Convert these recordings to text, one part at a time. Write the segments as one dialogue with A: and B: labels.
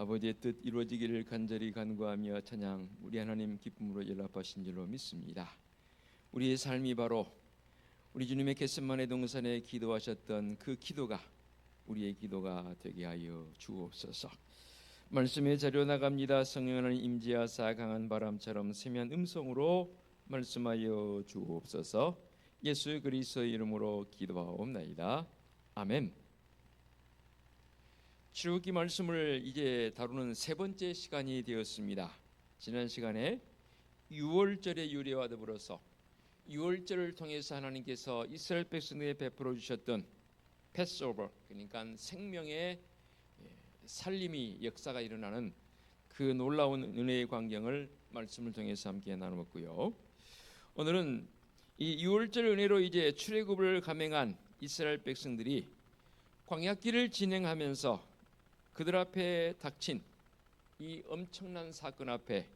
A: 아버지의 뜻 이루어지기를 간절히 간구하며 찬양 우리 하나님 기쁨으로 연락하신 줄로 믿습니다. 우리의 삶이 바로 우리 주님의 겟세마네 동산에 기도하셨던 그 기도가 우리의 기도가 되게 하여 주옵소서. 말씀의 자료 나갑니다. 성령 하나님 임재하사 강한 바람처럼 세미한 음성으로 말씀하여 주옵소서. 예수 그리스도의 이름으로 기도하옵나이다. 아멘. 출애굽기 말씀을 이제 다루는 세 번째 시간이 되었습니다. 지난 시간에 유월절의 유래와 더불어서 유월절을 통해서 하나님께서 이스라엘 백성에게 베풀어 주셨던 패스오버, 그러니까 생명의 살림이 역사가 일어나는 그 놀라운 은혜의 광경을 말씀을 통해서 함께 나누었고요. 오늘은 이 유월절 은혜로 이제 출애굽을 감행한 이스라엘 백성들이 광야길을 진행하면서 그들 앞에 닥친 이 엄청난 사건 앞에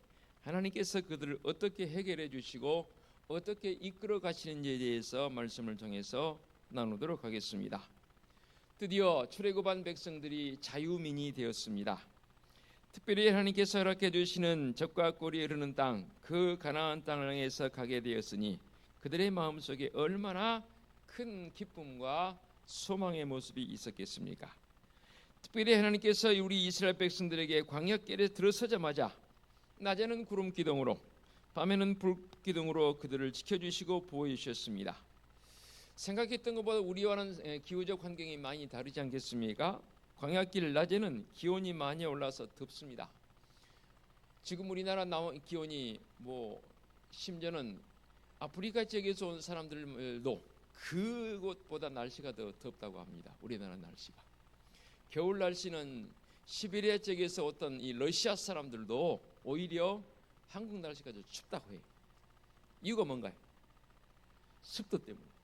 A: 하나님께서 그들을 어떻게 해결해 주시고 어떻게 이끌어 가시는지에 대해서 말씀을 통해서 나누도록 하겠습니다. 드디어 출애굽한 백성들이 자유민이 되었습니다. 특별히 하나님께서 허락해 주시는 적과 꿀이 흐르는 땅, 그 가나안 땅을 향해서 가게 되었으니 그들의 마음속에 얼마나 큰 기쁨과 소망의 모습이 있었겠습니까? 특별히 하나님께서 우리 이스라엘 백성들에게 광야길에 들어서자마자 낮에는 구름 기둥으로 밤에는 불 기둥으로 그들을 지켜주시고 보호해 주셨습니다. 생각했던 것보다 우리와는 기후적 환경이 많이 다르지 않겠습니까? 광야길 낮에는 기온이 많이 올라서 덥습니다. 지금 우리나라 기온이 심지어는 아프리카 지역에서 온 사람들도 그곳보다 날씨가 더 덥다고 합니다. 우리나라 날씨가. 겨울 날씨는 시베리아 지역에서 어떤 이 러시아 사람들도 오히려 한국 날씨가 좀 춥다고 해요. 이유가 뭔가요? 습도 때문입니다.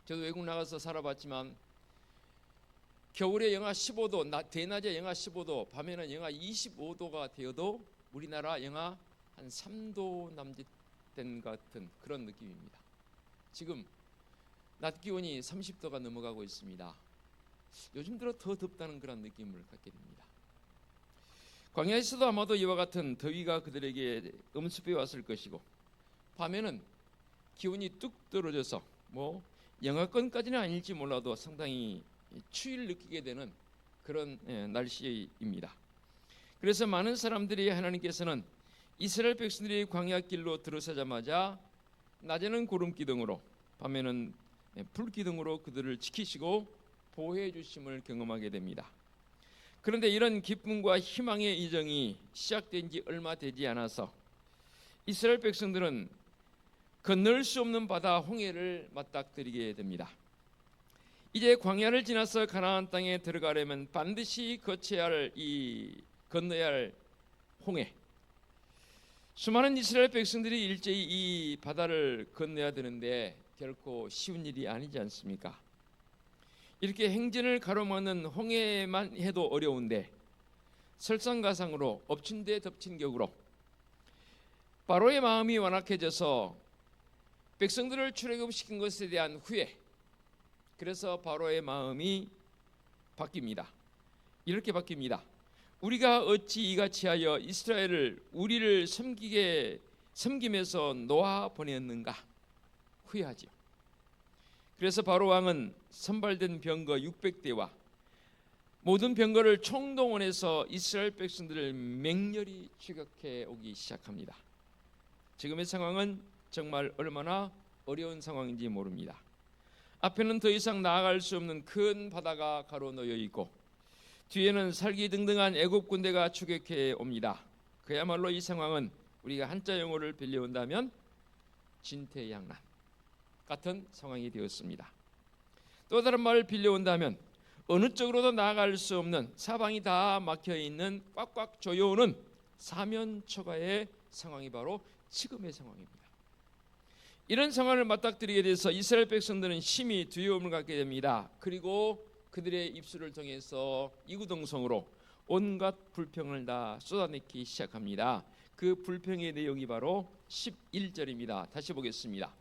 A: 저도 외국 나가서 살아봤지만 겨울에 영하 15도, 대낮에 영하 15도, 밤에는 영하 25도가 되어도 우리나라 영하 한 3도 남짓된 같은 그런 느낌입니다. 지금 낮 기온이 30도가 넘어가고 있습니다. 요즘 들어 더 덥다는 그런 느낌을 갖게 됩니다. 광야에서도 아마도 이와 같은 더위가 그들에게 엄습해 왔을 것이고 밤에는 기온이 뚝 떨어져서 영하권까지는 아닐지 몰라도 상당히 추위를 느끼게 되는 그런 날씨입니다. 그래서 많은 사람들이 하나님께서는 이스라엘 백성들이 광야길로 들어서자마자 낮에는 구름 기둥으로 밤에는 불 기둥으로 그들을 지키시고 보호해 주심을 경험하게 됩니다. 그런데 이런 기쁨과 희망의 이정이 시작된 지 얼마 되지 않아서 이스라엘 백성들은 건널 수 없는 바다 홍해를 맞닥뜨리게 됩니다. 이제 광야를 지나서 가나안 땅에 들어가려면 반드시 건너야 할 홍해. 수많은 이스라엘 백성들이 일제히 이 바다를 건너야 되는데 결코 쉬운 일이 아니지 않습니까? 이렇게 행진을 가로막는 홍해만 해도 어려운데 설상가상으로 엎친 데 덮친 격으로 바로의 마음이 완악해져서 백성들을 출애굽시킨 것에 대한 후회, 그래서 바로의 마음이 바뀝니다. 이렇게 바뀝니다. 우리가 어찌 이같이 하여 이스라엘을 우리를 섬김에서 놓아 보냈는가 후회하지요. 그래서 바로 왕은 선발된 병거 600대와 모든 병거를 총동원해서 이스라엘 백성들을 맹렬히 추격해 오기 시작합니다. 지금의 상황은 정말 얼마나 어려운 상황인지 모릅니다. 앞에는 더 이상 나아갈 수 없는 큰 바다가 가로놓여 있고 뒤에는 살기등등한 애국 군대가 추격해 옵니다. 그야말로 이 상황은 우리가 한자 용어를 빌려온다면 진퇴양난 같은 상황이 되었습니다. 또 다른 말을 빌려온다면 어느 쪽으로도 나아갈 수 없는 사방이 다 막혀있는 꽉꽉 조여오는 사면초가의 상황이 바로 지금의 상황입니다. 이런 상황을 맞닥뜨리게 돼서 이스라엘 백성들은 심히 두려움을 갖게 됩니다. 그리고 그들의 입술을 통해서 이구동성으로 온갖 불평을 다 쏟아내기 시작합니다. 그 불평의 내용이 바로 11절입니다. 다시 보겠습니다.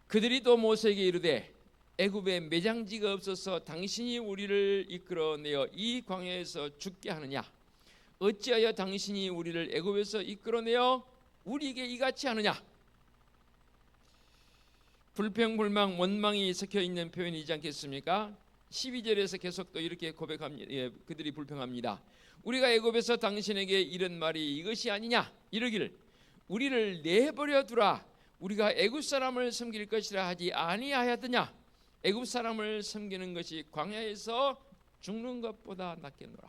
A: 그들이 또 모세에게 이르되 애굽에 매장지가 없어서 당신이 우리를 이끌어내어 이 광야에서 죽게 하느냐? 어찌하여 당신이 우리를 애굽에서 이끌어내어 우리에게 이같이 하느냐? 불평불만 원망이 섞여 있는 표현이지 않겠습니까? 12절에서 계속 또 이렇게 고백합니다. 그들이 불평합니다. 우리가 애굽에서 당신에게 이런 말이 이것이 아니냐? 이르기를 우리를 내버려 두라. 우리가 애굽 사람을 섬길 것이라 하지 아니하였느냐? 애굽 사람을 섬기는 것이 광야에서 죽는 것보다 낫겠노라.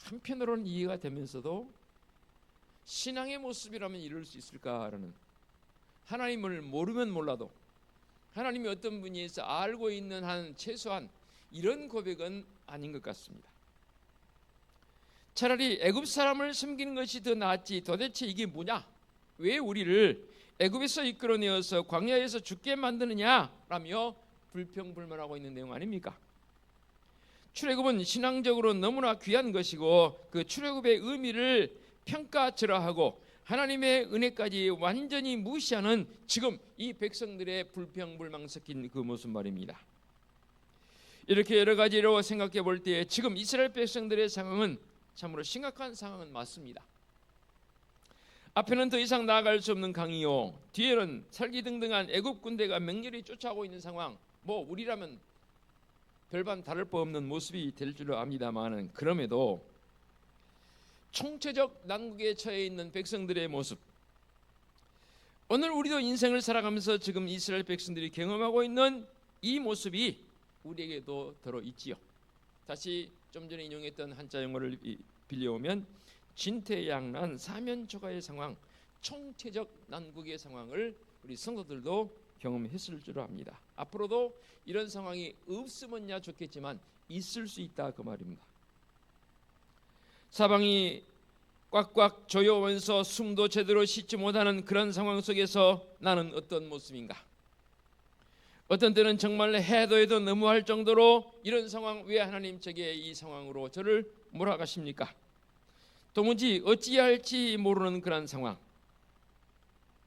A: 한편으로는 이해가 되면서도 신앙의 모습이라면 이럴 수 있을까라는, 하나님을 모르면 몰라도 하나님이 어떤 분이서 알고 있는 한 최소한 이런 고백은 아닌 것 같습니다. 차라리 애굽 사람을 섬기는 것이 더 낫지, 도대체 이게 뭐냐? 왜 우리를 애굽에서 이끌어내어서 광야에서 죽게 만드느냐라며 불평불만하고 있는 내용 아닙니까? 출애굽은 신앙적으로 너무나 귀한 것이고 그 출애굽의 의미를 평가절하하고 하나님의 은혜까지 완전히 무시하는 지금 이 백성들의 불평불만 섞인 그 모습 말입니다. 이렇게 여러 가지로 생각해 볼 때 지금 이스라엘 백성들의 상황은 참으로 심각한 상황은 맞습니다. 앞에는 더 이상 나아갈 수 없는 강이요, 뒤에는 살기등등한 애굽 군대가 맹렬히 쫓아오고 있는 상황. 뭐 우리라면 별반 다를 바 없는 모습이 될 줄 압니다만은, 그럼에도 총체적 난국에 처해 있는 백성들의 모습, 오늘 우리도 인생을 살아가면서 지금 이스라엘 백성들이 경험하고 있는 이 모습이 우리에게도 들어 있지요. 다시 좀 전에 인용했던 한자 용어를 빌려오면 진퇴양난 사면초가의 상황, 총체적 난국의 상황을 우리 성도들도 경험했을 줄 압니다. 앞으로도 이런 상황이 없으면야 좋겠지만 있을 수 있다 그 말입니다. 사방이 꽉꽉 조여오면서 숨도 제대로 쉬지 못하는 그런 상황 속에서 나는 어떤 모습인가? 어떤 때는 정말 해도 해도 너무할 정도로 이런 상황, 왜 하나님 저게 이 상황으로 저를 몰아가십니까? 도무지 어찌할지 모르는 그런 상황,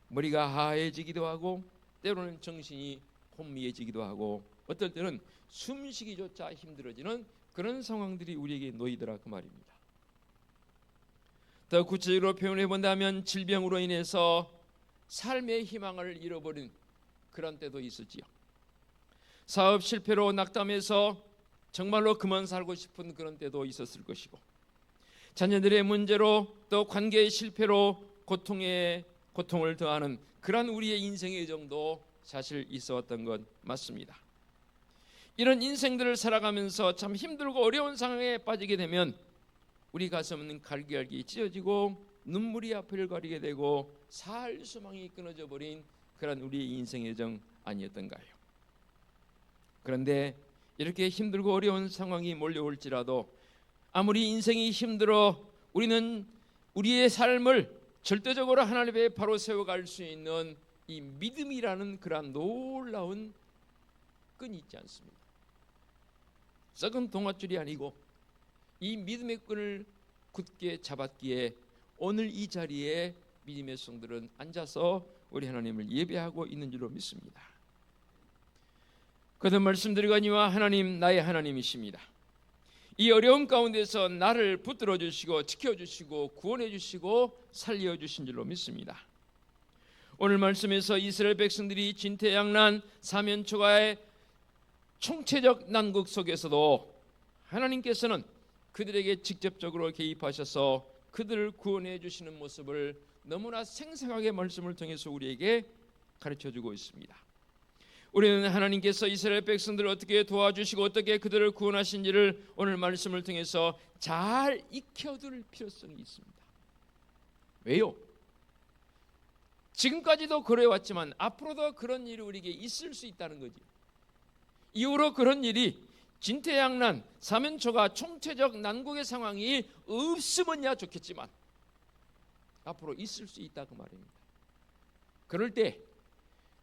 A: 머리가 하얘지기도 하고 때로는 정신이 혼미해지기도 하고 어떨 때는 숨쉬기조차 힘들어지는 그런 상황들이 우리에게 놓이더라 그 말입니다. 더 구체적으로 표현해 본다면 질병으로 인해서 삶의 희망을 잃어버린 그런 때도 있었지요. 사업 실패로 낙담해서 정말로 그만 살고 싶은 그런 때도 있었을 것이고, 자녀들의 문제로 또 관계의 실패로 고통을 더하는 그런 우리의 인생의 여정도 사실 있어왔던 것 맞습니다. 이런 인생들을 살아가면서 참 힘들고 어려운 상황에 빠지게 되면 우리 가슴은 갈기갈기 찢어지고 눈물이 앞을 가리게 되고 살 소망이 끊어져 버린 그런 우리의 인생의 여정 아니었던가요? 그런데 이렇게 힘들고 어려운 상황이 몰려올지라도 아무리 인생이 힘들어 우리는 우리의 삶을 절대적으로 하나님 앞에 바로 세워갈 수 있는 이 믿음이라는 그런 놀라운 끈이 있지 않습니까? 썩은 동아줄이 아니고 이 믿음의 끈을 굳게 잡았기에 오늘 이 자리에 믿음의 성들은 앉아서 우리 하나님을 예배하고 있는 줄로 믿습니다. 거듭 말씀드리거니와 하나님 나의 하나님이십니다. 이 어려운 가운데서 나를 붙들어 주시고 지켜주시고 구원해 주시고 살려 주신 줄로 믿습니다. 오늘 말씀에서 이스라엘 백성들이 진퇴양난 사면초가의 총체적 난국 속에서도 하나님께서는 그들에게 직접적으로 개입하셔서 그들을 구원해 주시는 모습을 너무나 생생하게 말씀을 통해서 우리에게 가르쳐주고 있습니다. 우리는 하나님께서 이스라엘 백성들을 어떻게 도와주시고 어떻게 그들을 구원하신지를 오늘 말씀을 통해서 잘 익혀둘 필요성이 있습니다. 왜요? 지금까지도 그래왔지만 앞으로도 그런 일이 우리에게 있을 수 있다는 거지. 이후로 그런 일이 진퇴양난 사면초가 총체적 난국의 상황이 없으면야 좋겠지만 앞으로 있을 수 있다 그 말입니다. 그럴 때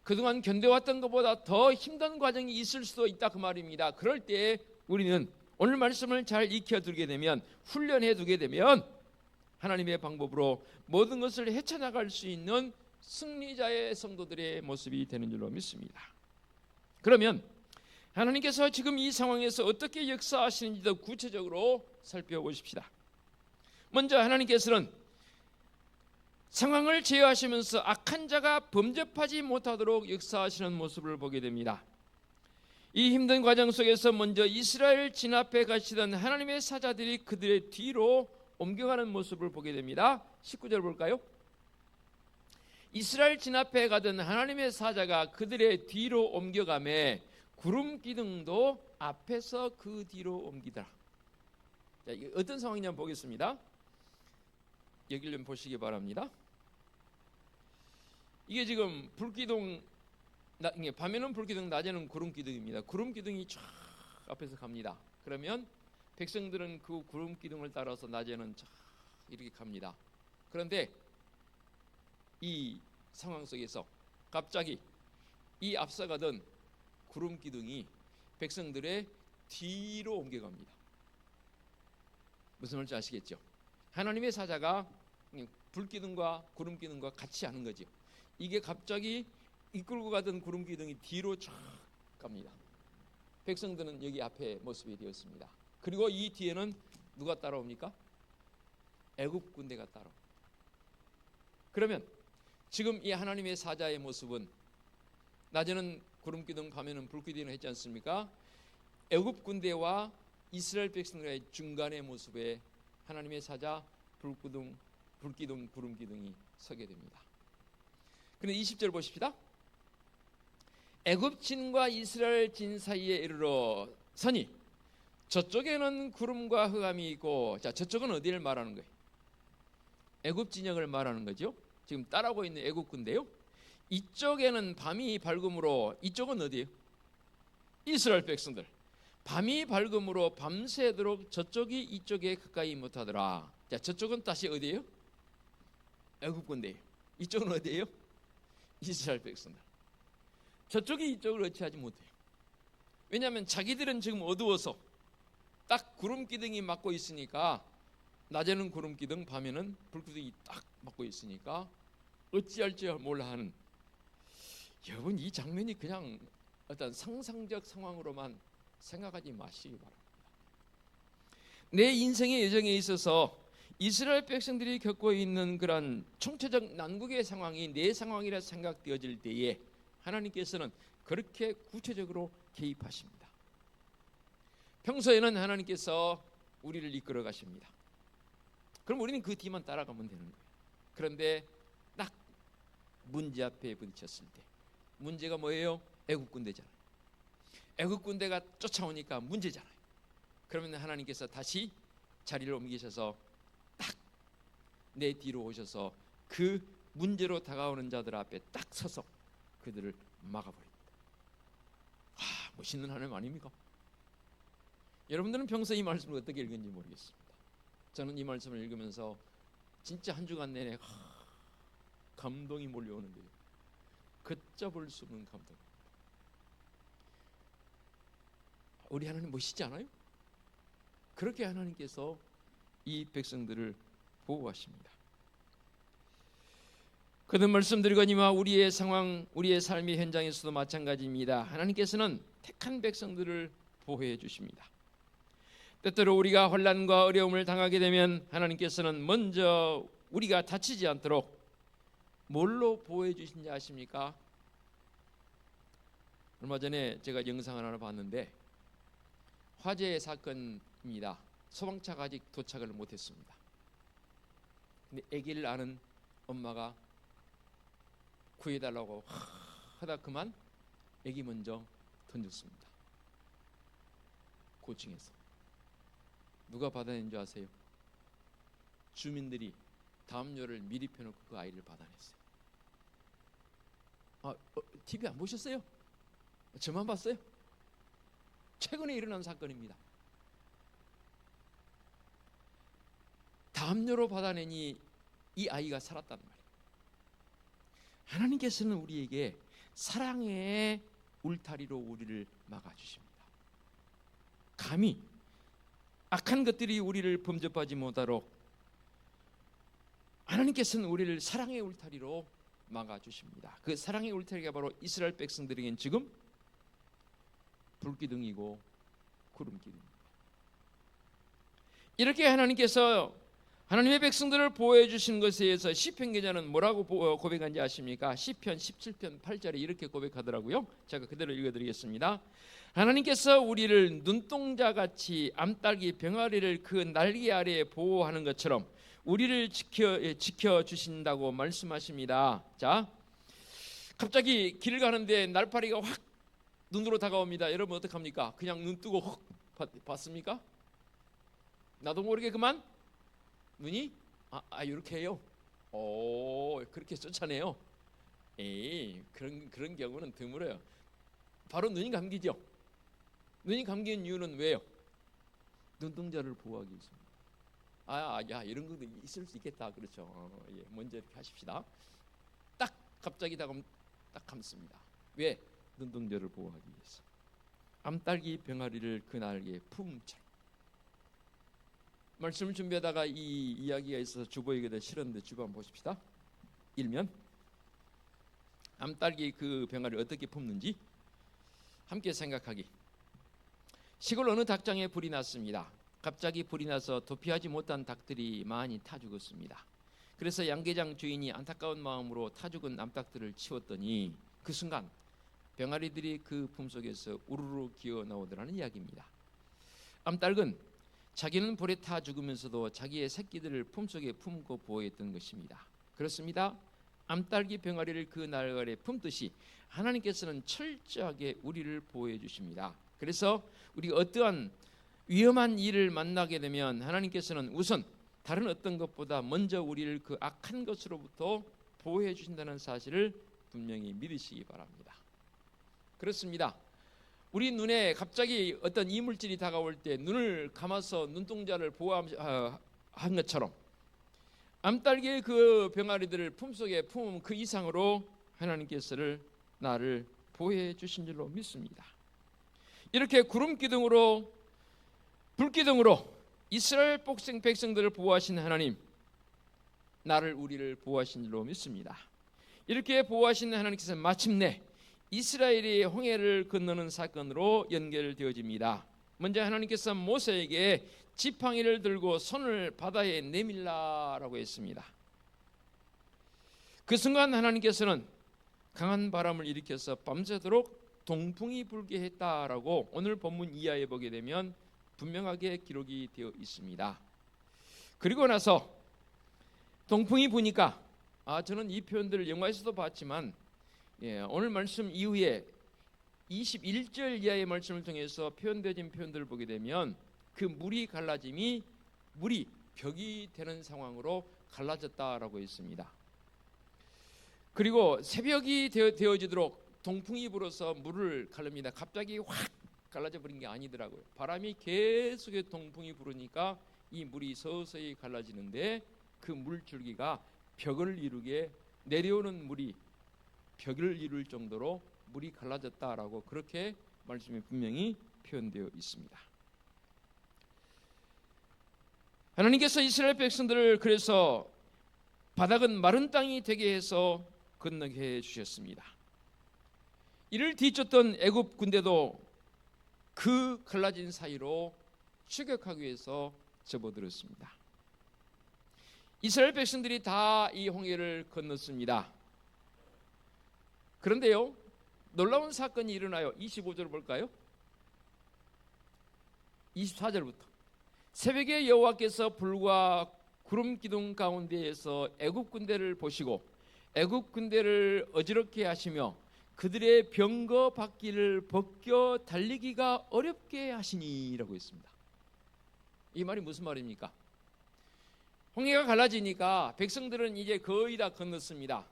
A: 그동안 견뎌왔던 것보다 더 힘든 과정이 있을 수도 있다 그 말입니다. 그럴 때 우리는 오늘 말씀을 잘 익혀두게 되면, 훈련해 두게 되면 하나님의 방법으로 모든 것을 헤쳐나갈 수 있는 승리자의 성도들의 모습이 되는 줄로 믿습니다. 그러면 하나님께서 지금 이 상황에서 어떻게 역사하시는지 더 구체적으로 살펴보십시다. 먼저 하나님께서는 상황을 제어하시면서 악한 자가 범접하지 못하도록 역사하시는 모습을 보게 됩니다. 이 힘든 과정 속에서 먼저 이스라엘 진압해 가시던 하나님의 사자들이 그들의 뒤로 옮겨가는 모습을 보게 됩니다. 19절 볼까요? 이스라엘 진압해 가던 하나님의 사자가 그들의 뒤로 옮겨가매 구름 기둥도 앞에서 그 뒤로 옮기더라. 자, 이게 어떤 상황이냐 보겠습니다. 여기를 좀 보시기 바랍니다. 이게 지금 불기둥, 밤에는 불기둥, 낮에는 구름기둥입니다. 구름기둥이 쫙 앞에서 갑니다. 그러면 백성들은 그 구름기둥을 따라서 낮에는 쫙 이렇게 갑니다. 그런데 이 상황 속에서 갑자기 이 앞서가던 구름기둥이 백성들의 뒤로 옮겨갑니다. 무슨 말인지 아시겠죠? 하나님의 사자가 불기둥과 구름기둥과 같이 하는 거죠. 이게 갑자기 이끌고 가던 구름기둥이 뒤로 쫙 갑니다. 백성들은 여기 앞에 모습이 되었습니다. 그리고 이 뒤에는 누가 따라옵니까? 애굽 군대가 따라옵니다. 그러면 지금 이 하나님의 사자의 모습은 낮에는 구름기둥, 밤에는 불기둥을 했지 않습니까? 애굽 군대와 이스라엘 백성들의 중간의 모습에 하나님의 사자, 불기둥, 구름기둥이 서게 됩니다. 그런데 20절 보십시다. 애굽 진과 이스라엘 진 사이에 이르러 서니 저쪽에는 구름과 흑암이 있고, 자, 저쪽은 어디를 말하는 거예요? 애굽 진영을 말하는 거죠. 지금 따라오고 있는 애굽 군대요. 이쪽에는 밤이 밝음으로, 이쪽은 어디예요? 이스라엘 백성들. 밤이 밝음으로 밤새도록 저쪽이 이쪽에 가까이 못하더라. 자, 저쪽은 다시 어디예요? 애굽 군대예요. 이쪽은 어디예요? 이스라엘 백성들. 저쪽이 이쪽을 어찌하지 못해요. 왜냐하면 자기들은 지금 어두워서 딱 구름 기둥이 막고 있으니까, 낮에는 구름 기둥, 밤에는 불기둥이 딱 막고 있으니까 어찌할 줄 몰라 하는. 여러분, 이 장면이 그냥 어떤 상상적 상황으로만 생각하지 마시기 바랍니다. 내 인생의 여정에 있어서 이스라엘 백성들이 겪고 있는 그런 총체적 난국의 상황이 내 상황이라 생각되어질 때에 하나님께서는 그렇게 구체적으로 개입하십니다. 평소에는 하나님께서 우리를 이끌어 가십니다. 그럼 우리는 그 뒤만 따라가면 되는 거예요. 그런데 딱 문제 앞에 부딪혔을 때, 문제가 뭐예요? 애국 군대잖아요. 애국 군대가 쫓아오니까 문제잖아요. 그러면 하나님께서 다시 자리를 옮기셔서 딱 내 뒤로 오셔서 그 문제로 다가오는 자들 앞에 딱 서서 그들을 막아버립니다. 멋있는 하나님 아닙니까? 여러분들은 평소에 이 말씀을 어떻게 읽은지 모르겠습니다. 저는 이 말씀을 읽으면서 진짜 한 주간 내내 감동이 몰려오는데요. 걷잡을 수 없는 감동. 우리 하나님 멋있지 않아요? 그렇게 하나님께서 이 백성들을 보호하십니다. 거듭 말씀드리거니와 우리의 상황, 우리의 삶의 현장에서도 마찬가지입니다. 하나님께서는 택한 백성들을 보호해 주십니다. 때때로 우리가 혼란과 어려움을 당하게 되면 하나님께서는 먼저 우리가 다치지 않도록 뭘로 보호해 주신지 아십니까? 얼마 전에 제가 영상을 하나 봤는데 화재 사건입니다. 소방차가 아직 도착을 못했습니다. 근데 아기를 낳은 엄마가 구해달라고 하다 그만 아기 먼저 던졌습니다. 고층에서. 누가 받아낸 줄 아세요? 주민들이 담요를 미리 펴놓고 그 아이를 받아냈어요. TV 안 보셨어요? 저만 봤어요? 최근에 일어난 사건입니다. 담요로 받아내니 이 아이가 살았단 말이에요. 하나님께서는 우리에게 사랑의 울타리로 우리를 막아주십니다. 감히 악한 것들이 우리를 범접하지 못하도록 하나님께서는 우리를 사랑의 울타리로 막아주십니다. 그 사랑의 울타리가 바로 이스라엘 백성들에게는 지금 불기둥이고 구름기둥. 이렇게 하나님께서 하나님의 백성들을 보호해 주신 것에 대해서 시편 기자는 뭐라고 고백한지 아십니까? 시편 17편 8절에 이렇게 고백하더라고요. 제가 그대로 읽어드리겠습니다. 하나님께서 우리를 눈동자같이 암탉이 병아리를 그 날개 아래에 보호하는 것처럼 우리를 지켜주신다고 말씀하십니다. 자, 갑자기 길 가는데 날파리가 확 눈으로 다가옵니다. 여러분 어떡합니까? 그냥 눈 뜨고 훅 봤습니까? 나도 모르게 그만 눈이 이렇게 해요. 그렇게 쫓아내요. 그런 경우는 드물어요. 바로 눈이 감기죠. 눈이 감긴 이유는 왜요? 눈동자를 보호하기 위해서입니다. 이런 것도 있을 수 있겠다. 그렇죠. 먼저 이렇게 하십시다. 딱 갑자기 딱 감습니다. 왜? 눈동자를 보호하기 위해서. 암탉이 병아리를 그 날개에 품처럼. 말씀을 준비하다가 이 이야기가 있어서 주보에게다 실었는데 주보 한번 보십시다. 일면 암탉이 그 병아리를 어떻게 품는지 함께 생각하기. 시골 어느 닭장에 불이 났습니다. 갑자기 불이 나서 도피하지 못한 닭들이 많이 타 죽었습니다. 그래서 양계장 주인이 안타까운 마음으로 타 죽은 암탉들을 치웠더니 그 순간 병아리들이 그 품속에서 우르르 기어 나오더라는 이야기입니다. 암탉은 자기는 불에 타 죽으면서도 자기의 새끼들을 품속에 품고 보호했던 것입니다. 그렇습니다. 암탉이 병아리를 그 날아래 품듯이 하나님께서는 철저하게 우리를 보호해 주십니다. 그래서 우리가 어떠한 위험한 일을 만나게 되면 하나님께서는 우선 다른 어떤 것보다 먼저 우리를 그 악한 것으로부터 보호해 주신다는 사실을 분명히 믿으시기 바랍니다. 그렇습니다. 우리 눈에 갑자기 어떤 이물질이 다가올 때 눈을 감아서 눈동자를 보호한 것처럼 암탉의 그 병아리들을 품속에 품은 그 이상으로 하나님께서는 나를 보호해 주신 줄로 믿습니다. 이렇게 구름기둥으로 불기둥으로 이스라엘 백성들을 보호하신 하나님, 우리를 보호하신 줄로 믿습니다. 이렇게 보호하신 하나님께서 마침내 이스라엘이 홍해를 건너는 사건으로 연결되어집니다. 먼저 하나님께서 모세에게 지팡이를 들고 손을 바다에 내밀라라고 했습니다. 그 순간 하나님께서는 강한 바람을 일으켜서 밤새도록 동풍이 불게 했다라고 오늘 본문 이하에 보게 되면 분명하게 기록이 되어 있습니다. 그리고 나서 동풍이 부니까 저는 이 표현들을 영화에서도 봤지만 오늘 말씀 이후에 21절 이하의 말씀을 통해서 표현되어진 표현들을 보게 되면 그 물이 갈라짐이 물이 벽이 되는 상황으로 갈라졌다라고 했습니다. 그리고 새벽이 되어지도록 동풍이 불어서 물을 가릅니다. 갑자기 확 갈라져 버린 게 아니더라고요. 바람이 계속해 동풍이 부르니까 이 물이 서서히 갈라지는데 그 물줄기가 벽을 이루게 내려오는 물이 벽을 이룰 정도로 물이 갈라졌다라고 그렇게 말씀이 분명히 표현되어 있습니다. 하나님께서 이스라엘 백성들을 그래서 바닥은 마른 땅이 되게 해서 건너게 해 주셨습니다. 이를 뒤쫓던 애굽 군대도 그 갈라진 사이로 추격하기 위해서 접어들었습니다. 이스라엘 백성들이 다 이 홍해를 건넜습니다. 그런데요, 놀라운 사건이 일어나요. 25절 볼까요? 24절부터 새벽에 여호와께서 불과 구름 기둥 가운데에서 애굽 군대를 보시고 애굽 군대를 어지럽게 하시며 그들의 병거 바퀴를 벗겨 달리기가 어렵게 하시니라고 했습니다. 이 말이 무슨 말입니까? 홍해가 갈라지니까 백성들은 이제 거의 다 건넜습니다.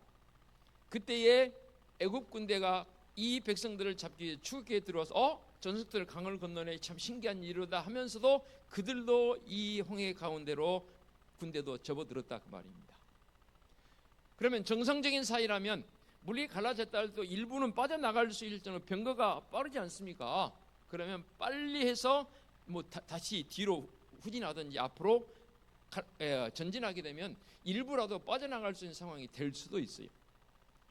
A: 그때에 애굽 군대가 이 백성들을 잡기 위해 추격해 들어와서 전석들 강을 건너네, 참 신기한 일이다 하면서도 그들도 이 홍해 가운데로 군대도 접어들었다 그 말입니다. 그러면 정상적인 사이라면 물이 갈라졌다 해도 일부는 빠져나갈 수 있을 정도로 병거가 빠르지 않습니까? 그러면 빨리 해서 다시 뒤로 후진하든지 앞으로 전진하게 되면 일부라도 빠져나갈 수 있는 상황이 될 수도 있어요.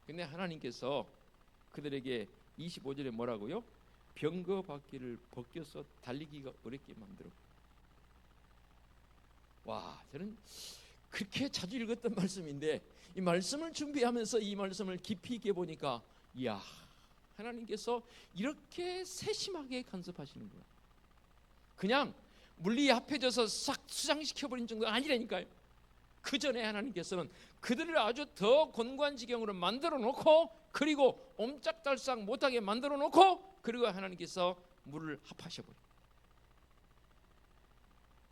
A: 근데 하나님께서 그들에게 25절에 뭐라고요? 병거바퀴를 벗겨서 달리기가 어렵게 만들어. 와, 저는 그렇게 자주 읽었던 말씀인데 이 말씀을 준비하면서 이 말씀을 깊이 있게 보니까 이야, 하나님께서 이렇게 세심하게 간섭하시는구나. 그냥 물리 합해져서 싹 수장시켜버린 정도가 아니라니까요. 그 전에 하나님께서는 그들을 아주 더 곤고한지경으로 만들어 놓고, 그리고 옴짝달싹 못하게 만들어 놓고, 그리고 하나님께서 물을 합하셔버려.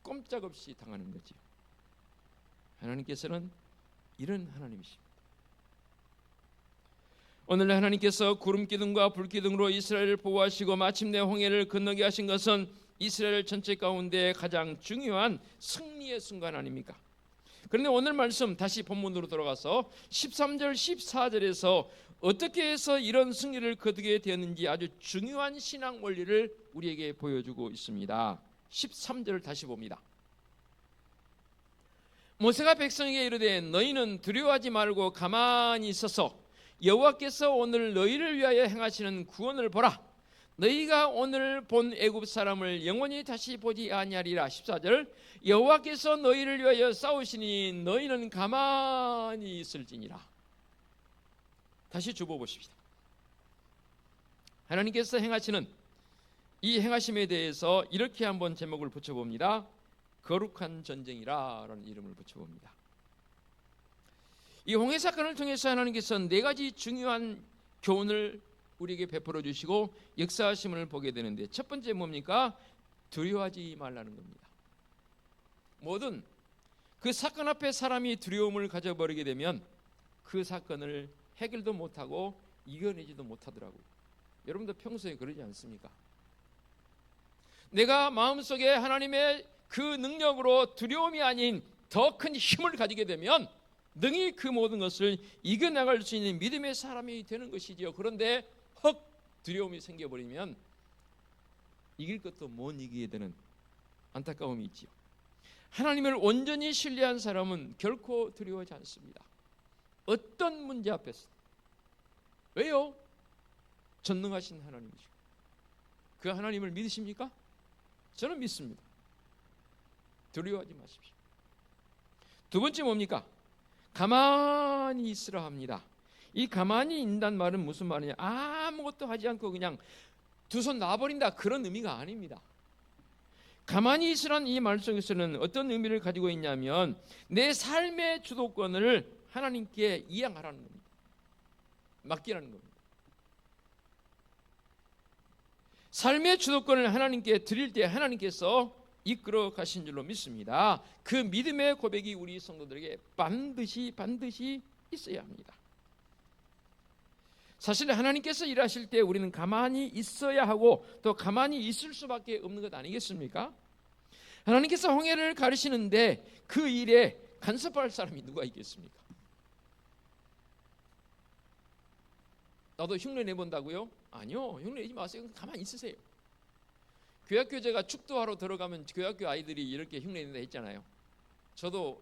A: 꼼짝없이 당하는 거지요. 하나님께서는 이런 하나님이십니다. 오늘 하나님께서 구름 기둥과 불 기둥으로 이스라엘을 보호하시고 마침내 홍해를 건너게 하신 것은 이스라엘 전체 가운데 가장 중요한 승리의 순간 아닙니까? 그런데 오늘 말씀 다시 본문으로 돌아가서 13절 14절에서 어떻게 해서 이런 승리를 거두게 되었는지 아주 중요한 신앙 원리를 우리에게 보여주고 있습니다. 13절을 다시 봅니다. 모세가 백성에게 이르되 너희는 두려워하지 말고 가만히 있어서 여호와께서 오늘 너희를 위하여 행하시는 구원을 보라. 너희가 오늘 본 애굽 사람을 영원히 다시 보지 아니하리라. 14절 여호와께서 너희를 위하여 싸우시니 너희는 가만히 있을지니라. 다시 주보 보십시다. 하나님께서 행하시는 이 행하심에 대해서 이렇게 한번 제목을 붙여봅니다. 거룩한 전쟁이라는 이름을 붙여봅니다. 이 홍해 사건을 통해서 하나님께서 네 가지 중요한 교훈을 우리에게 베풀어 주시고 역사하심을 보게 되는데, 첫 번째 뭡니까? 두려워하지 말라는 겁니다. 뭐든 그 사건 앞에 사람이 두려움을 가져버리게 되면 그 사건을 해결도 못하고 이겨내지도 못하더라고요. 여러분도 평소에 그러지 않습니까? 내가 마음속에 하나님의 그 능력으로 두려움이 아닌 더 큰 힘을 가지게 되면 능히 그 모든 것을 이겨나갈 수 있는 믿음의 사람이 되는 것이지요. 그런데 헉 두려움이 생겨버리면 이길 것도 못 이기게 되는 안타까움이 있지요. 하나님을 온전히 신뢰한 사람은 결코 두려워하지 않습니다. 어떤 문제 앞에서. 왜요? 전능하신 하나님이시고. 그 하나님을 믿으십니까? 저는 믿습니다. 두려워하지 마십시오. 두 번째 뭡니까? 가만히 있으라 합니다. 이 가만히 있는 말은 무슨 말이냐? 아무것도 하지 않고 그냥 두 손 놔버린다, 그런 의미가 아닙니다. 가만히 있으라는 이 말 속에서는 어떤 의미를 가지고 있냐면 내 삶의 주도권을 하나님께 이양하라는 겁니다. 맡기라는 겁니다. 삶의 주도권을 하나님께 드릴 때 하나님께서 이끌어 가신 줄로 믿습니다. 그 믿음의 고백이 우리 성도들에게 반드시 있어야 합니다. 사실 하나님께서 일하실 때 우리는 가만히 있어야 하고 또 가만히 있을 수밖에 없는 것 아니겠습니까? 하나님께서 홍해를 가르시는데 그 일에 간섭할 사람이 누가 있겠습니까? 나도 흉내 내본다고요? 아니요, 흉내 내지 마세요. 가만히 있으세요. 교학교 제가 축도하러 들어가면 교학교 아이들이 이렇게 흉내 낸다 했잖아요. 저도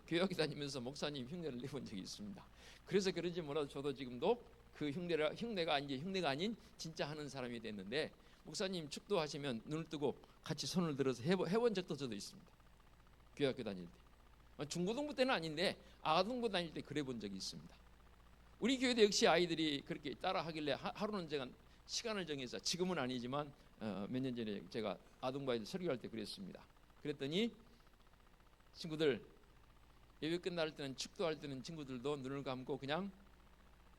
A: 교학교 다니면서 목사님 흉내를 내본 적이 있습니다. 그래서 그런지 몰라도 저도 지금도 그 흉내가 아닌 진짜 하는 사람이 됐는데, 목사님 축도하시면 눈을 뜨고 같이 손을 들어서 해본 적도 저도 있습니다. 교학교 다닐 때. 중고등부 때는 아닌데 아동부 다닐 때 그래 본 적이 있습니다. 우리 교회도 역시 아이들이 그렇게 따라 하길래 하루는 제가 시간을 정해서, 지금은 아니지만 몇 년 전에 제가 아동부 아이들 설교할 때 그랬습니다. 그랬더니 친구들 예배 끝날 때는, 축도할 때는 친구들도 눈을 감고 그냥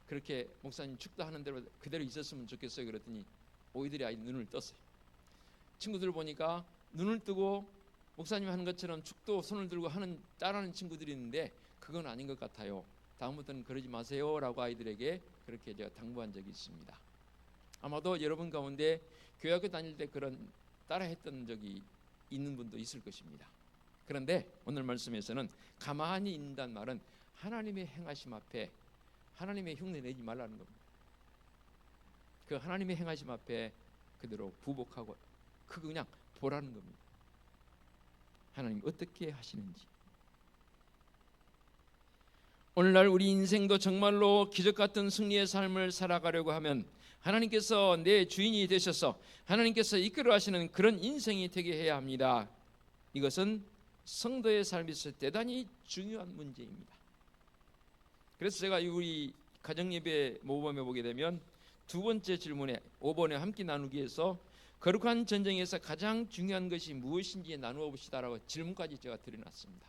A: 그렇게 목사님 축도하는 대로 그대로 있었으면 좋겠어요. 그랬더니 오이들이 아이 눈을 떴어요. 친구들 보니까 눈을 뜨고 목사님 하는 것처럼 축도 손을 들고 따라하는 친구들이 있는데 그건 아닌 것 같아요. 다음부터는 그러지 마세요 라고 아이들에게 그렇게 제가 당부한 적이 있습니다. 아마도 여러분 가운데 교회학교 다닐 때 그런 따라했던 적이 있는 분도 있을 것입니다. 그런데 오늘 말씀에서는 가만히 있는다는 말은 하나님의 행하심 앞에 하나님의 흉내 내지 말라는 겁니다. 그 하나님의 행하심 앞에 그대로 부복하고 그거 그냥 보라는 겁니다. 하나님 어떻게 하시는지. 오늘날 우리 인생도 정말로 기적 같은 승리의 삶을 살아가려고 하면 하나님께서 내 주인이 되셔서 하나님께서 이끌어 하시는 그런 인생이 되게 해야 합니다. 이것은 성도의 삶에서 대단히 중요한 문제입니다. 그래서 제가 우리 가정예배 모범에 보게 되면 두 번째 질문에 5번에 함께 나누기에서 거룩한 전쟁에서 가장 중요한 것이 무엇인지 나누어 봅시다라고 질문까지 제가 드려놨습니다.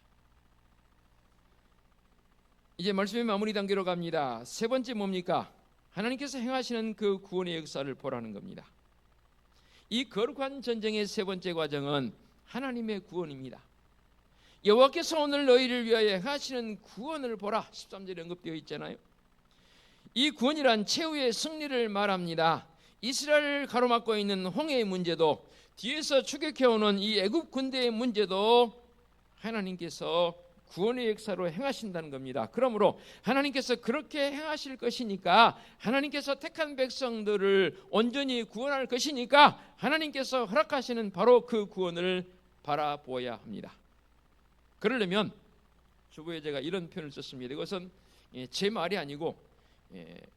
A: 이제 말씀의 마무리 단계로 갑니다. 세 번째 뭡니까? 하나님께서 행하시는 그 구원의 역사를 보라는 겁니다. 이 거룩한 전쟁의 세 번째 과정은 하나님의 구원입니다. 여호와께서 오늘 너희를 위하여 행하시는 구원을 보라. 13절에 언급되어 있잖아요. 이 구원이란 최후의 승리를 말합니다. 이스라엘을 가로막고 있는 홍해의 문제도, 뒤에서 추격해오는 이 애굽 군대의 문제도 하나님께서 구원의 역사로 행하신다는 겁니다. 그러므로 하나님께서 그렇게 행하실 것이니까, 하나님께서 택한 백성들을 온전히 구원할 것이니까 하나님께서 허락하시는 바로 그 구원을 바라보아야 합니다. 그러려면 주보에 제가 이런 표현을 썼습니다. 이것은 제 말이 아니고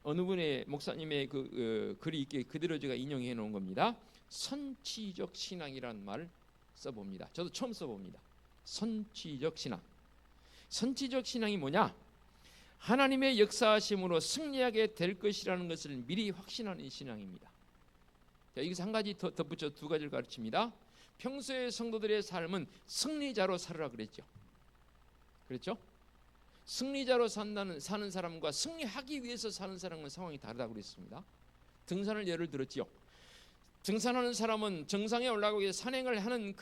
A: 어느 분의 목사님의 글이 있게 그대로 제가 인용해 놓은 겁니다. 선취적 신앙이라는 말을 써봅니다. 저도 처음 써봅니다. 선취적 신앙. 선취적 신앙이 뭐냐? 하나님의 역사하심으로 승리하게 될 것이라는 것을 미리 확신하는 신앙입니다. 자, 여기서 한 가지 더 덧붙여 두 가지를 가르칩니다. 평소에 성도들의 삶은 승리자로 살으라 그랬죠. 그렇죠? 승리자로 사는 사람과 승리하기 위해서 사는 사람은 상황이 다르다고 그랬습니다. 등산을 예를 들었지요. 등산하는 사람은 정상에 올라가기 위해 산행을 하는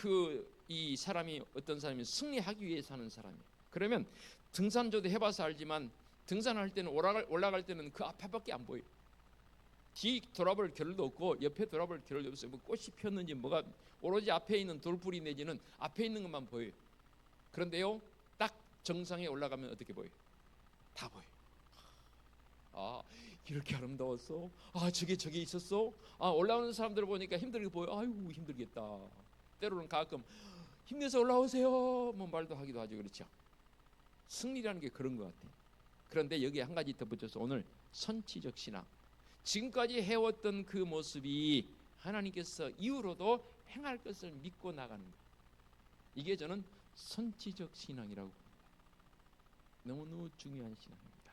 A: 이 사람이 어떤 사람이 승리하기 위해 사는 사람이에요. 그러면 등산 저도 해봐서 알지만 등산할 때는 올라갈 때는 그 앞에밖에 안 보여요. 뒤 돌아볼 겨를도 없고 옆에 돌아볼 겨를도 없어요. 뭐 꽃이 폈는지 뭐가, 오로지 앞에 있는 돌뿌리 내지는 앞에 있는 것만 보여요. 그런데요, 딱 정상에 올라가면 어떻게 보여요? 다 보여요. 아, 이렇게 아름다웠어? 아, 저게 있었어? 아, 올라오는 사람들을 보니까 힘들게 보여. 아이고, 힘들겠다. 때로는 가끔 힘내서 올라오세요 뭐 말도 하기도 하죠. 그렇죠? 승리라는 게 그런 것 같아요. 그런데 여기에 한 가지 덧붙여서 오늘 선취적 신앙, 지금까지 해왔던 그 모습이 하나님께서 이후로도 행할 것을 믿고 나가는 것, 이게 저는 선취적 신앙이라고 봅니다. 너무너무 중요한 신앙입니다.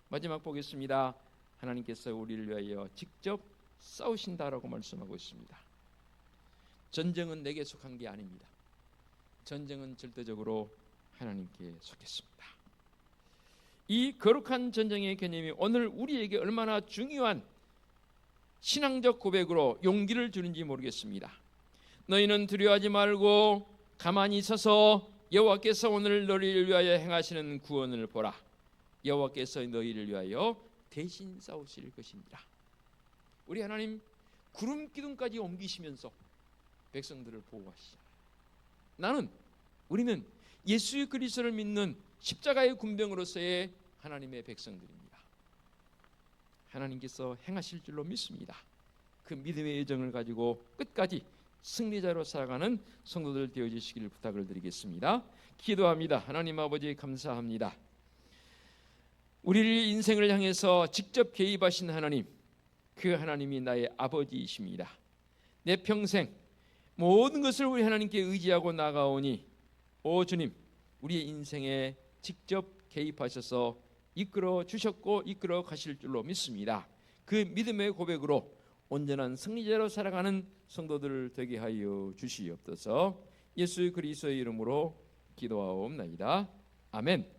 A: 마지막 보겠습니다. 하나님께서 우리를 위하여 직접 싸우신다라고 말씀하고 있습니다. 전쟁은 내게 속한 게 아닙니다. 전쟁은 절대적으로 하나님께 속했습니다. 이 거룩한 전쟁의 개념이 오늘 우리에게 얼마나 중요한 신앙적 고백으로 용기를 주는지 모르겠습니다. 너희는 두려워하지 말고 가만히 있어서 여호와께서 오늘 너희를 위하여 행하시는 구원을 보라. 여호와께서 너희를 위하여 대신 싸우실 것이니라. 우리 하나님 구름 기둥까지 옮기시면서 백성들을 보호하시잖아요. 우리는 예수 그리스도를 믿는 십자가의 군병으로서의 하나님의 백성들입니다. 하나님께서 행하실 줄로 믿습니다. 그 믿음의 여정을 가지고 끝까지 승리자로 살아가는 성도들 되어주시기를 부탁을 드리겠습니다. 기도합니다. 하나님 아버지 감사합니다. 우리를 인생을 향해서 직접 개입하신 하나님, 그 하나님이 나의 아버지이십니다. 내 평생 모든 것을 우리 하나님께 의지하고 나가오니 오 주님, 우리의 인생에 직접 개입하셔서 이끌어 주셨고 이끌어 가실 줄로 믿습니다. 그 믿음의 고백으로 온전한 승리자로 살아가는 성도들 되게 하여 주시옵소서. 예수 그리스도의 이름으로 기도하옵나이다. 아멘.